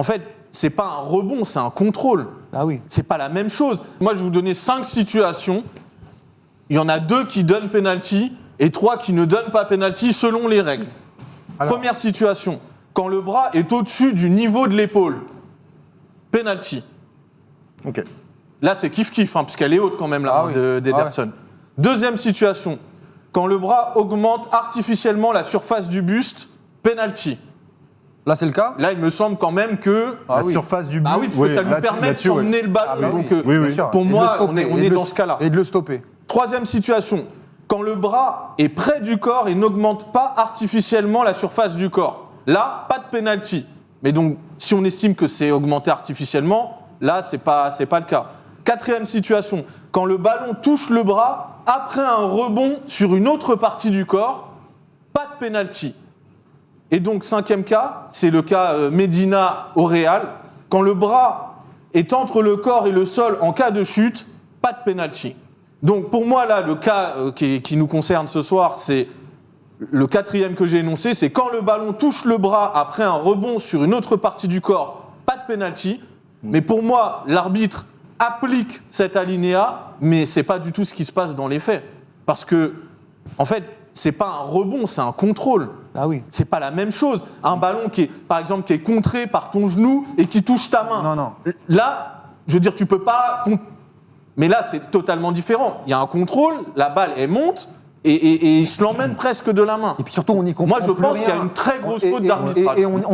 En fait, c'est pas un rebond, c'est un contrôle. Ah oui. C'est pas la même chose. Moi, je vais vous donner 5 situations. Il y en a 2 qui donnent penalty et 3 qui ne donnent pas penalty selon les règles. Alors. Première situation, quand le bras est au-dessus du niveau de l'épaule, penalty. Ok. Là, c'est kiff-kiff, hein, puisqu'elle est haute quand même, la main d'Ederson. Deuxième situation, quand le bras augmente artificiellement la surface du buste, penalty. Là, c'est le cas. Là, il me semble quand même que... La surface du but. Ah oui, parce que ça lui permet de s'emmener le ballon. bah donc, oui. Oui, sûr. pour Et de moi, le stopper, on est dans ce cas-là. Et de le stopper. Troisième situation, quand le bras est près du corps et n'augmente pas artificiellement la surface du corps. Là, pas de penalty. Mais donc, si on estime que c'est augmenté artificiellement, là, c'est pas le cas. Quatrième situation, quand le ballon touche le bras après un rebond sur une autre partie du corps, pas de penalty. Et donc, cinquième cas, c'est le cas Medina au Real. Quand le bras est entre le corps et le sol en cas de chute, pas de penalty. Donc, pour moi, là, le cas qui nous concerne ce soir, c'est le quatrième que j'ai énoncé, c'est quand le ballon touche le bras après un rebond sur une autre partie du corps, pas de penalty. Mais pour moi, l'arbitre applique cet alinéa, mais c'est pas du tout ce qui se passe dans les faits. Parce que, en fait, c'est pas un rebond, c'est un contrôle. Ah oui. C'est pas la même chose. Un ballon qui est, par exemple, qui est contré par ton genou et qui touche ta main. Non. Là, je veux dire, tu peux pas. Mais là, c'est totalement différent. Il y a un contrôle, la balle, elle monte et il se l'emmène presque de la main. Et puis surtout, on y comprend Moi, je plus pense qu'il y a rien. une très grosse Et- faute et- d'arbitrage. et on